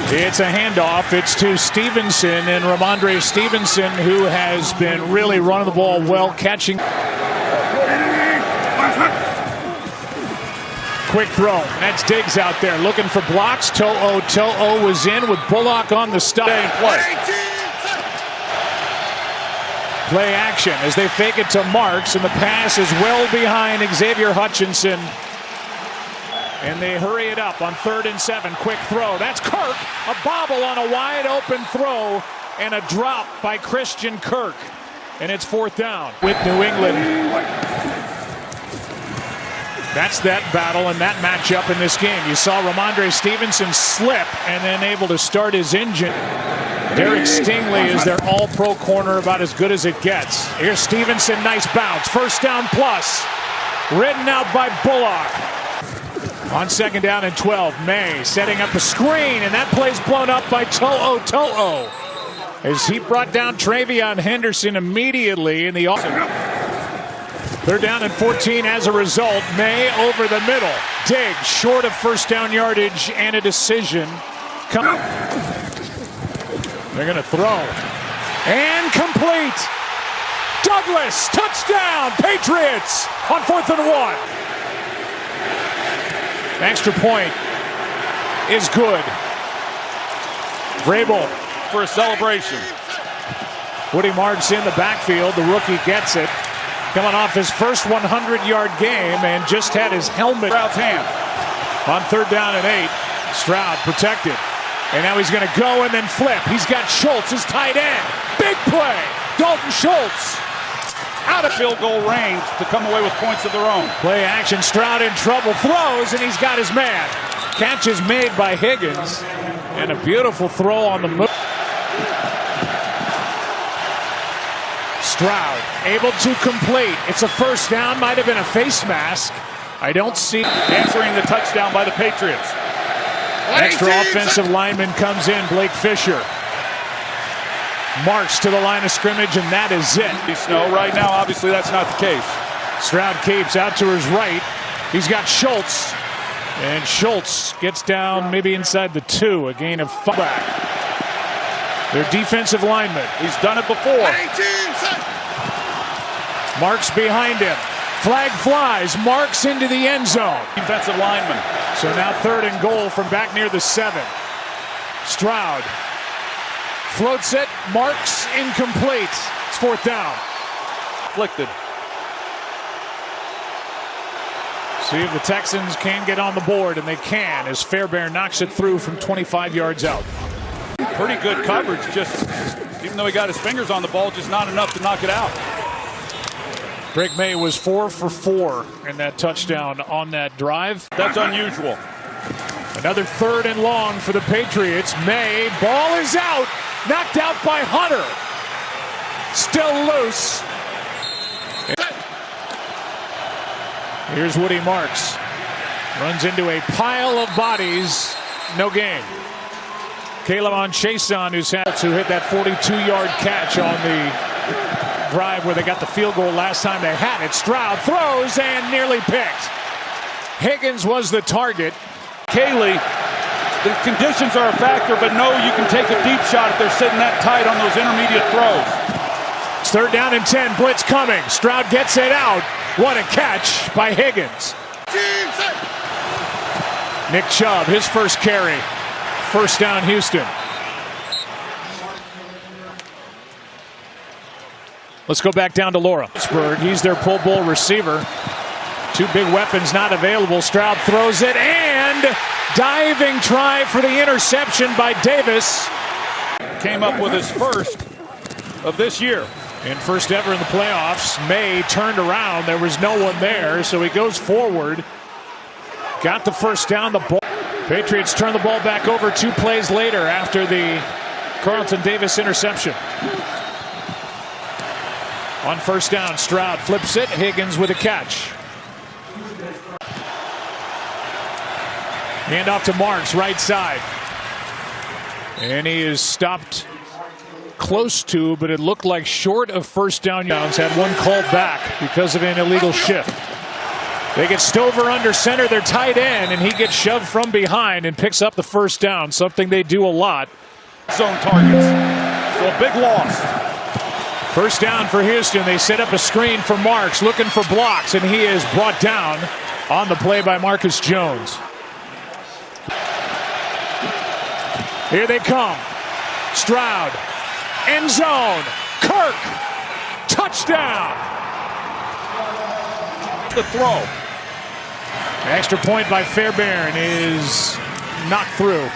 It's a handoff. It's to Stevenson, and Ramondre Stevenson, who has been really running the ball well, catching. Quick throw. That's Diggs out there looking for blocks. To'o was in with Bullock on the stop. Play action as they fake it to Marks, and the pass is well behind Xavier Hutchinson. And they hurry it up on 3rd and 7. Quick throw. That's Kirk. A bobble on a wide open throw and a drop by Christian Kirk. And it's 4th down with New England. That's that battle and that matchup in this game. You saw Ramondre Stevenson slip and then able to start his engine. Derek Stingley is their all-pro corner, about as good as it gets. Here's Stevenson, nice bounce. 1st down plus. Ridden out by Bullock. On 2nd down and 12, May setting up a screen, and that play's blown up by To'o. As he brought down Travion Henderson immediately in the offense. 3rd down and 14 as a result. May over the middle. Diggs short of 1st down yardage and a decision. They're going to throw. And complete. Douglas, touchdown, Patriots on 4th and 1. Extra point is good. Vrabel for a celebration. Woody Marks in the backfield. The rookie gets it. Coming off his first 100-yard game and just had his helmet. Stroud's hand. On 3rd down and 8. Stroud protected. And now he's going to go and then flip. He's got Schultz, his tight end. Big play. Dalton Schultz. Out of field goal range to come away with points of their own. Play action. Stroud in trouble. Throws, and he's got his man. Catch is made by Higgins. And a beautiful throw on the move. Stroud able to complete. It's a 1st down. Might have been a face mask. I don't see. Answering the touchdown by the Patriots. Extra offensive lineman comes in, Blake Fisher. March to the line of scrimmage, and that is it. Snow right now, obviously that's not the case. Stroud keeps out to his right. He's got Schultz, and Schultz gets down maybe inside the 2, a gain of 5. Their defensive lineman. He's done it before. Marks behind him. Flag flies. Marks into the end zone. Defensive lineman. So now 3rd and goal from back near the 7. Stroud floats it. Marks incomplete. It's 4th down. Afflicted. See if the Texans can get on the board, and they can as Fairbairn knocks it through from 25 yards out. Pretty good coverage, just even though he got his fingers on the ball, just not enough to knock it out. Drake May was 4 for 4 in that touchdown on that drive. That's unusual. Another 3rd and long for the Patriots. May, ball is out. Knocked out by Hunter. Still loose. Here's Woody Marks. Runs into a pile of bodies. No gain. Caleb Chason, who hit that 42-yard catch on the drive where they got the field goal last time they had it. Stroud throws and nearly picked. Higgins was the target. Kaylee, the conditions are a factor, but no, you can take a deep shot if they're sitting that tight on those intermediate throws. It's 3rd down and 10. Blitz coming. Stroud gets it out. What a catch by Higgins. Nick Chubb, his first carry. 1st down, Houston. Let's go back down to Laura. Pittsburgh, he's their Pro Bowl receiver. 2 big weapons not available. Stroud throws it, and diving try for the interception by Davis. Came up with his first of this year. And first ever in the playoffs. May turned around. There was no one there, so he goes forward. Got the 1st down. The ball. Patriots turn the ball back over 2 plays later after the Carlton Davis interception. On 1st down, Stroud flips it. Higgins with a catch. Hand off to Marks, right side. And he is stopped close to, but it looked like short of 1st down. Had one called back because of an illegal shift. They get Stover under center, their tight end, and he gets shoved from behind and picks up the first down, something they do a lot. Zone targets. So a big loss. First down for Houston. They set up a screen for Marks, looking for blocks, and he is brought down on the play by Marcus Jones. Here they come. Stroud. End zone. Kirk. Touchdown. The throw. Extra point by Fairbairn is knocked through.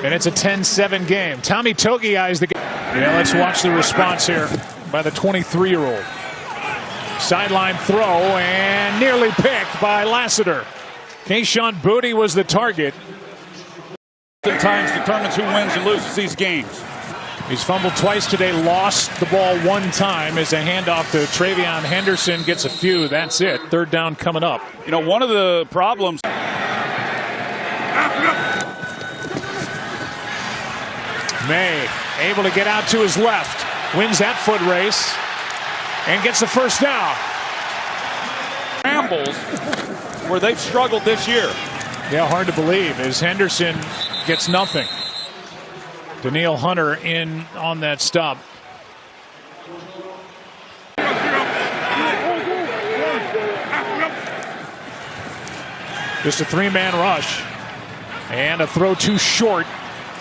And it's a 10-7 game. Tommy Togi eyes the game. Yeah, let's watch the response here by the 23-year-old. Sideline throw and nearly picked by Lassiter. Kayshon Boutte was the target. Sometimes determines who wins and loses these games. He's fumbled twice today, lost the ball one time as a handoff to Travion Henderson gets a few. That's it. Third down coming up. You know, one of the problems. May able to get out to his left, wins that foot race and gets the first down. Scrambles where they've struggled this year. Yeah, hard to believe as Henderson gets nothing. Danielle Hunter in on that stop. Just a three-man rush and a throw too short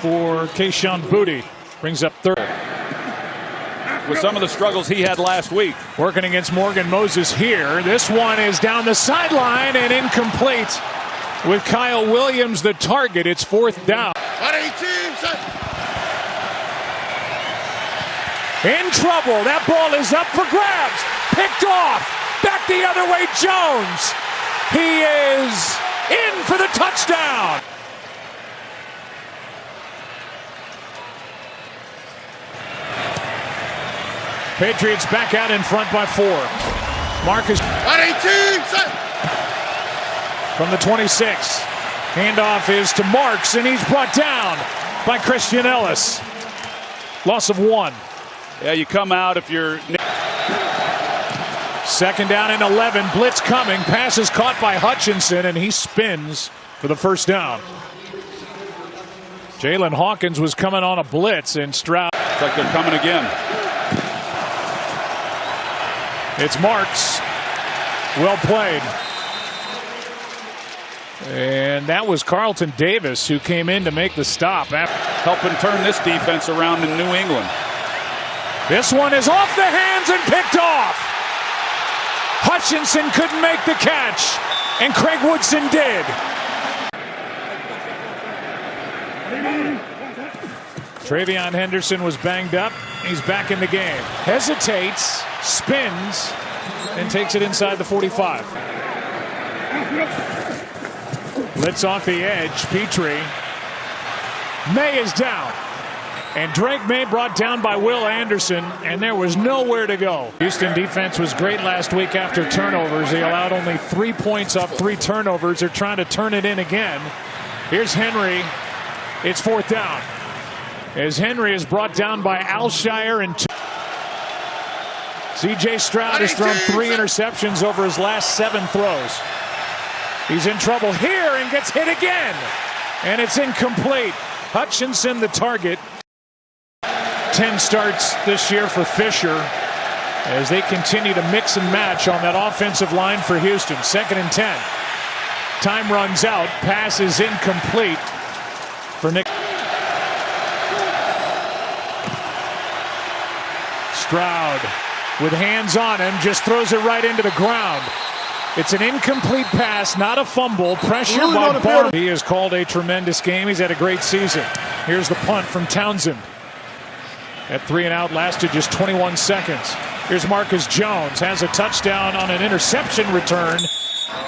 for Kayshon Boutte. Brings up third. With some of the struggles he had last week. Working against Morgan Moses here. This one is down the sideline and incomplete. With Kyle Williams the target, it's fourth down. In trouble. That ball is up for grabs. Picked off. Back the other way, Jones. He is in for the touchdown. Patriots back out in front by 4. Marcus from the 26. Handoff is to Marks, and he's brought down by Christian Ellis. Loss of 1. Yeah, you come out if you're. Second down and 11. Blitz coming. Pass is caught by Hutchinson, and he spins for the first down. Jalen Hawkins was coming on a blitz, and Stroud. It's like they're coming again. It's Marks. Well played. And that was Carlton Davis who came in to make the stop. Helping turn this defense around in New England. This one is off the hands and picked off. Hutchinson couldn't make the catch, and Craig Woodson did. Travion Henderson was banged up. He's back in the game. Hesitates, spins, and takes it inside the 45. Blitz off the edge. Petrie. May is down. And Drake May brought down by Will Anderson, and there was nowhere to go. Houston defense was great last week after turnovers. They allowed only 3 points off 3 turnovers. They're trying to turn it in again. Here's Henry. It's fourth down. As Henry is brought down by Alshire and C.J. Stroud has thrown 3 interceptions over his last 7 throws. He's in trouble here and gets hit again. And it's incomplete. Hutchinson the target. 10 starts this year for Fisher as they continue to mix and match on that offensive line for Houston. 2nd and 10. Time runs out. Pass is incomplete for Nick. Stroud with hands on him just throws it right into the ground. It's an incomplete pass, not a fumble. Pressure by Barber. He has called a tremendous game. He's had a great season. Here's the punt from Townsend. That 3 and out lasted just 21 seconds. Here's Marcus Jones. Has a touchdown on an interception return.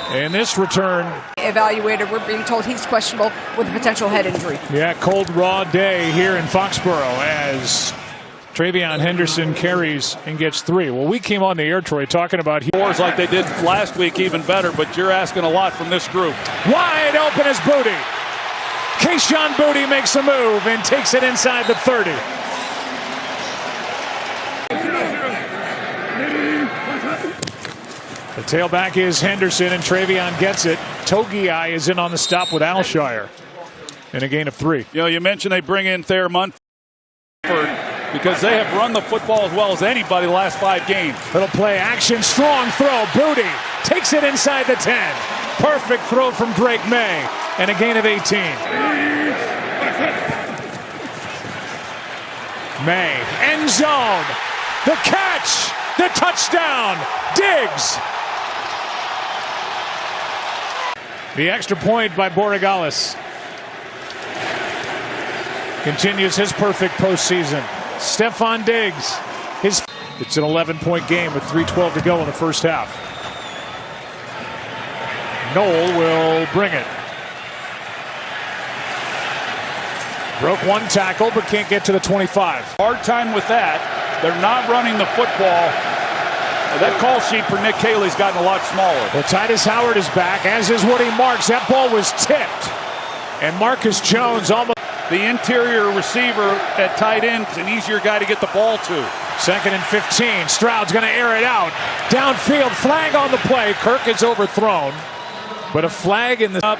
And this return. Evaluated, we're being told he's questionable with a potential head injury. Yeah, cold, raw day here in Foxborough as Travion Henderson carries and gets 3. Well, we came on the air, Troy, talking about Scores like they did last week, even better, but you're asking a lot from this group. Wide open is Boutte. Kayshon Boutte makes a move and takes it inside the 30. The tailback is Henderson, and Travion gets it. Togiai is in on the stop with Alshire. And a gain of 3. You know, you mentioned they bring in Thayer Munford because they have run the football as well as anybody the last 5 games. Little play action, strong throw. Booty takes it inside the 10. Perfect throw from Drake May. And a gain of 18. May, end zone. The catch, the touchdown. Diggs. The extra point by Borregales. Continues his perfect postseason. Stephon Diggs. It's an 11-point game with 3:12 to go in the first half. Knoll will bring it. Broke 1 tackle, but can't get to the 25. Hard time with that. They're not running the football. That call sheet for Nick Caley's gotten a lot smaller. Well, Titus Howard is back, as is Woody Marks. That ball was tipped. And Marcus Jones almost... The interior receiver at tight end is an easier guy to get the ball to. 2nd and 15. Stroud's going to air it out. Downfield, flag on the play. Kirk is overthrown. But a flag in the...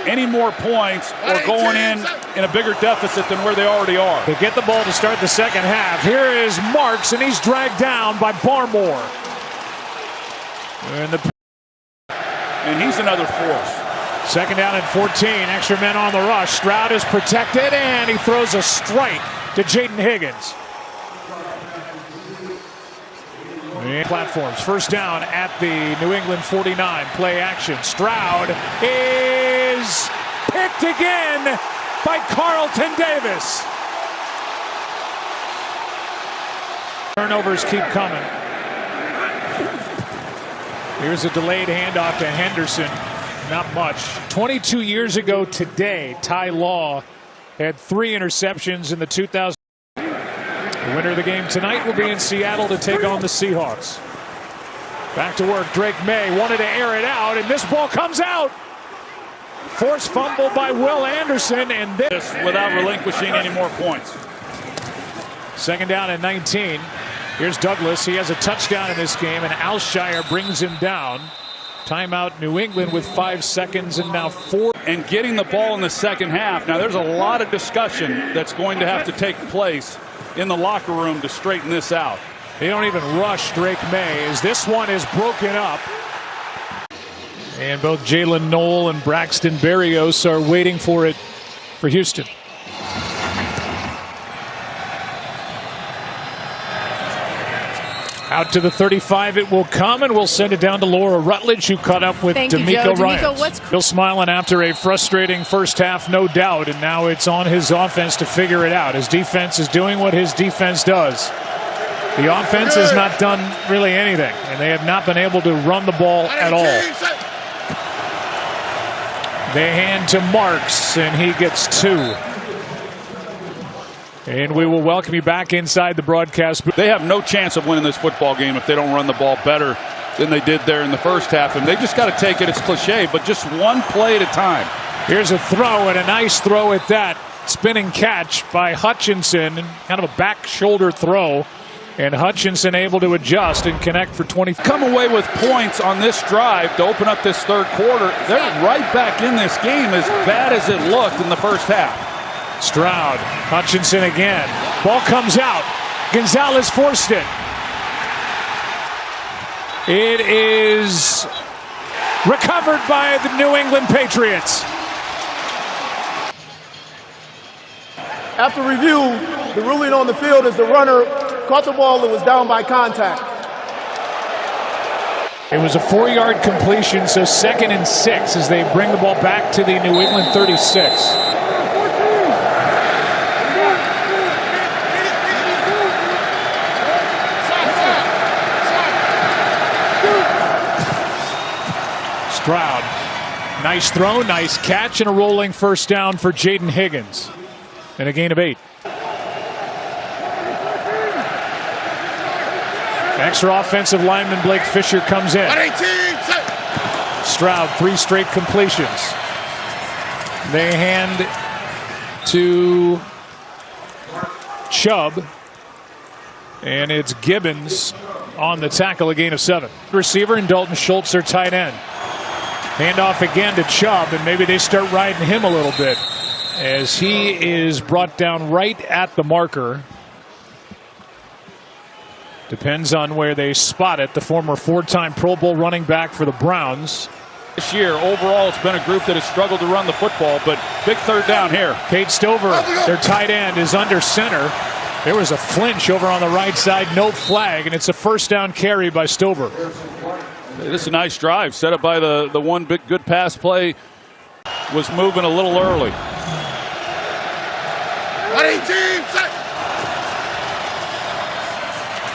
Any more points or going in a bigger deficit than where they already are. They get the ball to start the second half. Here is Marks, and he's dragged down by Barmore. And he's another force. 2nd down and 14. Extra men on the rush. Stroud is protected, and he throws a strike to Jaden Higgins. Platforms. 1st down at the New England 49. Play action. Stroud is picked again by Carlton Davis. Turnovers keep coming. Here's a delayed handoff to Henderson. Not much. 22 years ago today, Ty Law had 3 interceptions in the 2000. The winner of the game tonight will be in Seattle to take on the Seahawks. Back to work. Drake May wanted to air it out, and this ball comes out. Forced fumble by Will Anderson, and this without relinquishing any more points. 2nd down and 19. Here's Douglas. He has a touchdown in this game, and Alshire brings him down. Timeout New England with 5 seconds and now 4. And getting the ball in the second half. Now there's a lot of discussion that's going to have to take place in the locker room to straighten this out. They don't even rush Drake May as this one is broken up. And both Jalen Knoll and Braxton Berrios are waiting for it for Houston. Out to the 35 it will come, and we'll send it down to Laura Rutledge, who caught up with D'Amico Ryan. Still smiling after a frustrating first half, no doubt, and now it's on his offense to figure it out. His defense is doing what his defense does. The offense has not done really anything, and they have not been able to run the ball at all. They hand to Marks, and he gets 2. And we will welcome you back inside the broadcast booth. They have no chance of winning this football game if they don't run the ball better than they did there in the first half. And they just got to take it, it's cliche, but just one play at a time. Here's a throw, and a nice throw at that. Spinning catch by Hutchinson, kind of a back shoulder throw. And Hutchinson able to adjust and connect for 20. Come away with points on this drive to open up this third quarter. They're right back in this game as bad as it looked in the first half. Stroud, Hutchinson again. Ball comes out. Gonzalez forced it. It is recovered by the New England Patriots. After review, the ruling on the field is the runner caught the ball and was down by contact. It was a 4-yard completion, so 2nd and 6 as they bring the ball back to the New England 36. Stroud, nice throw, nice catch, and a rolling first down for Jaden Higgins. And a gain of 8. Extra offensive lineman Blake Fisher comes in. Stroud, 3 straight completions. They hand to Chubb, and it's Gibbons on the tackle, a gain of 7. Receiver and Dalton Schultz are tight end. Handoff again to Chubb, and maybe they start riding him a little bit as he is brought down right at the marker. Depends on where they spot it. The former 4-time Pro Bowl running back for the Browns. This year, overall, it's been a group that has struggled to run the football, but big third down here. Cade Stover, their tight end, is under center. There was a flinch over on the right side, no flag, and it's a first down carry by Stover. This is a nice drive set up by the one big good pass play. Was moving a little early.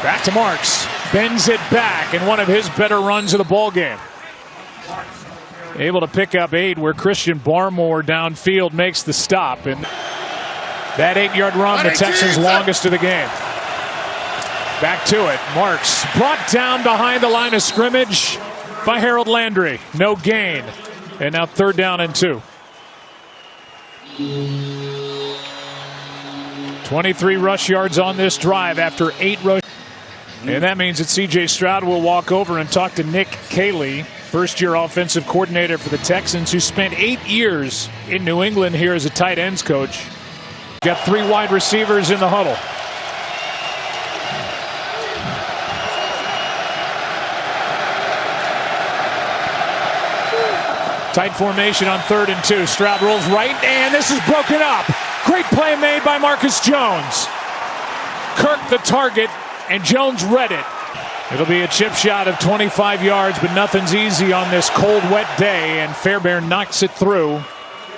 Back to Marks. Bends it back in one of his better runs of the ball game. Able to pick up 8 where Christian Barmore downfield makes the stop. And that 8-yard run, the Texans' longest of the game. Back to it. Marks brought down behind the line of scrimmage by Harold Landry. No gain. And now 3rd down and 2. 23 rush yards on this drive after 8 rush. And that means that C.J. Stroud will walk over and talk to Nick Caley, first-year offensive coordinator for the Texans, who spent 8 years in New England here as a tight ends coach. Got 3 wide receivers in the huddle. Tight formation on 3rd and 2. Stroud rolls right, and this is broken up. Great play made by Marcus Jones. Kirk the target, and Jones read it. It'll be a chip shot of 25 yards, but nothing's easy on this cold, wet day, and Fairbairn knocks it through.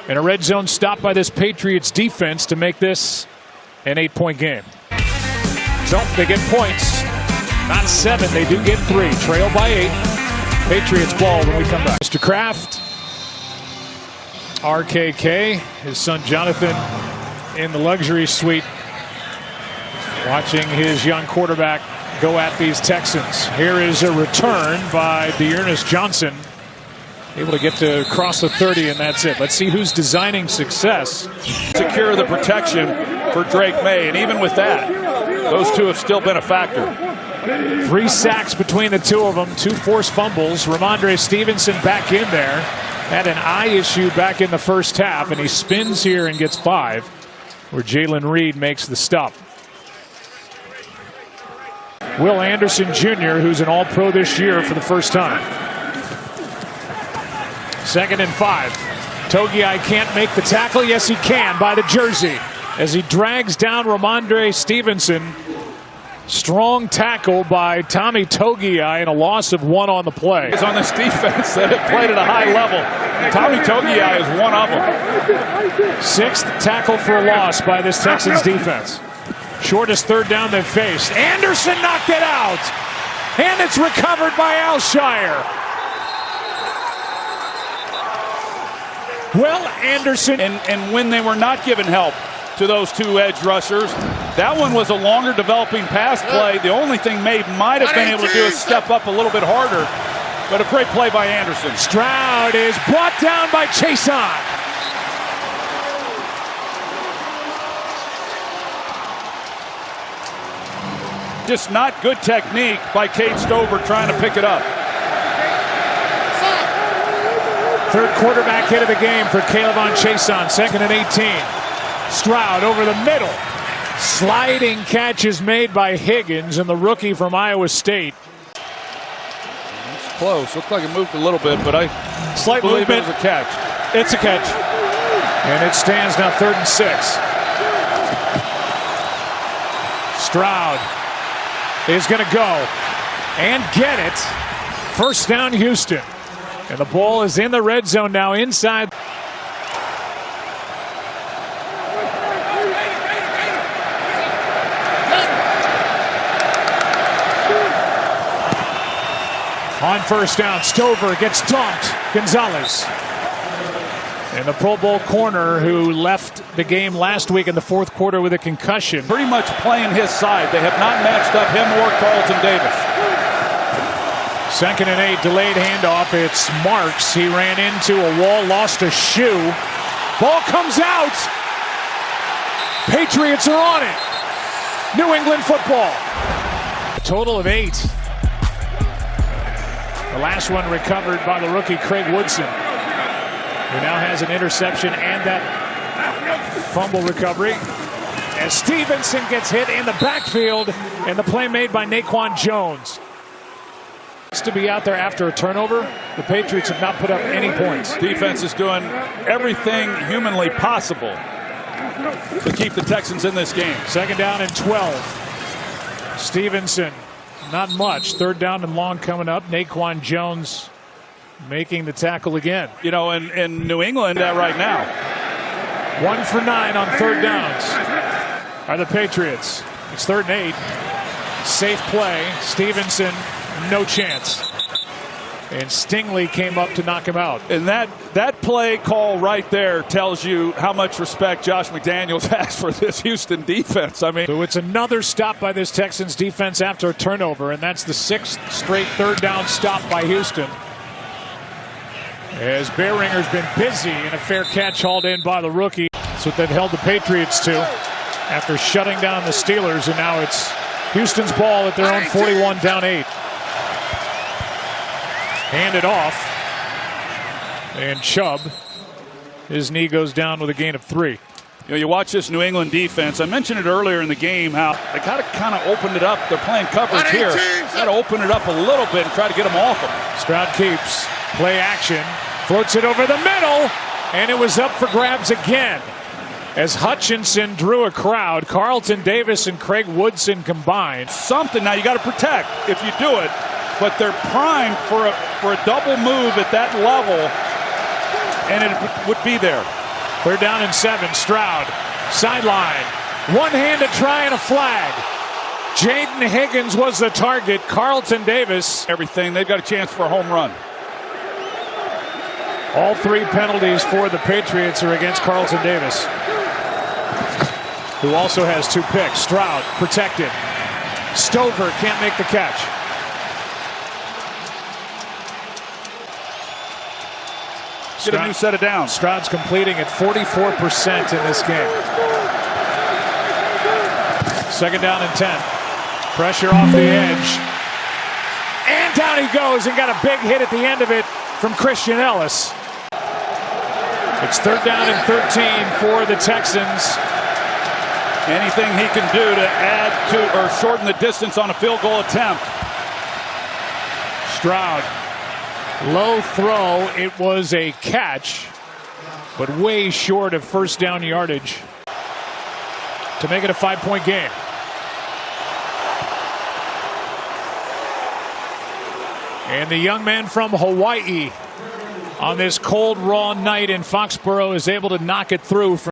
And a red zone stop by this Patriots defense to make this an 8-point game. So they get points. Not 7, they do get 3. Trail by 8. Patriots ball when we come back. Mr. Kraft. RKK, his son Jonathan in the luxury suite, watching his young quarterback go at these Texans. Here is a return by Dearness Johnson. Able to get to cross the 30, and that's it. Let's see who's designing success. Secure the protection for Drake May, and even with that, those two have still been a factor. 3 sacks between the 2 of them, 2 forced fumbles. Ramondre Stevenson back in there. Had an eye issue back in the first half, and he spins here and gets 5, where Jalen Reed makes the stop. Will Anderson Jr., who's an All-Pro this year for the first time. 2nd and 5. Togiai can't make the tackle. Yes, he can by the jersey as he drags down Ramondre Stevenson. Strong tackle by Tommy Togiai and a loss of 1 on the play. It's on this defense that have played at a high level. Tommy Togiai is one of them. 6th tackle for a loss by this Texans defense. Shortest 3rd down they've faced. Anderson knocked it out. And it's recovered by Alshire. Well, Anderson. And when they were not given help to those 2 edge rushers, that one was a longer developing pass play. The only thing May might have been able to do is step up a little bit harder. But a great play by Anderson. Stroud is brought down by Chason. Just not good technique by Cade Stover trying to pick it up. 3rd quarterback hit of the game for Caleb Chason. 2nd and 18. Stroud over the middle. Sliding catch is made by Higgins, and the rookie from Iowa State. It's close. Looked like it moved a little bit, but I believe it was a catch. It's a catch. And it stands now 3rd and 6. Stroud is going to go and get it. First down, Houston. And the ball is in the red zone now inside. On first down, Stover gets dumped. Gonzalez. And the Pro Bowl corner who left the game last week in the 4th quarter with a concussion. Pretty much playing his side. They have not matched up him or Carlton Davis. 2nd and 8, delayed handoff. It's Marks. He ran into a wall, lost a shoe. Ball comes out. Patriots are on it. New England football. A total of 8. The last one recovered by the rookie Craig Woodson, who now has an interception and that fumble recovery. As Stevenson gets hit in the backfield, and the play made by Naquan Jones. To be out there after a turnover, the Patriots have not put up any points. Defense is doing everything humanly possible to keep the Texans in this game. 2nd down and 12. Stevenson, not much. 3rd down and long coming up. Naquan Jones making the tackle again. You know, in New England right now. 1 for 9 on 3rd downs are the Patriots. It's 3rd and 8. Safe play. Stevenson, no chance. And Stingley came up to knock him out. And that play call right there tells you how much respect Josh McDaniels has for this Houston defense. I mean, so it's another stop by this Texans defense after a turnover, and that's the 6th straight 3rd down stop by Houston. As Behringer's been busy, and a fair catch hauled in by the rookie. That's what they've held the Patriots to after shutting down the Steelers, and now it's Houston's ball at their own 41, down 8. Handed off, and Chubb, his knee goes down with a gain of 3. You know, you watch this New England defense. I mentioned it earlier in the game how they kind of opened it up. They're playing coverage here. Got to open it up a little bit and try to get them off them. Stroud keeps play action, floats it over the middle, and it was up for grabs again. As Hutchinson drew a crowd, Carlton Davis and Craig Woodson combined. Something now you got to protect if you do it. But they're primed for a double move at that level, and it would be there. 3rd down and 7. Stroud, sideline. One-handed try and a flag. Jaden Higgins was the target. Carlton Davis. Everything. They've got a chance for a home run. All 3 penalties for the Patriots are against Carlton Davis, who also has 2 picks. Stroud protected. Stover can't make the catch. Get a new set of downs. Stroud's completing at 44% in this game. 2nd down and 10. Pressure off the edge. And down he goes, and got a big hit at the end of it from Christian Ellis. It's 3rd down and 13 for the Texans. Anything he can do to add to or shorten the distance on a field goal attempt. Stroud. Low throw. It was a catch, but way short of 1st down yardage to make it a 5-point game. And the young man from Hawaii on this cold, raw night in Foxborough is able to knock it through from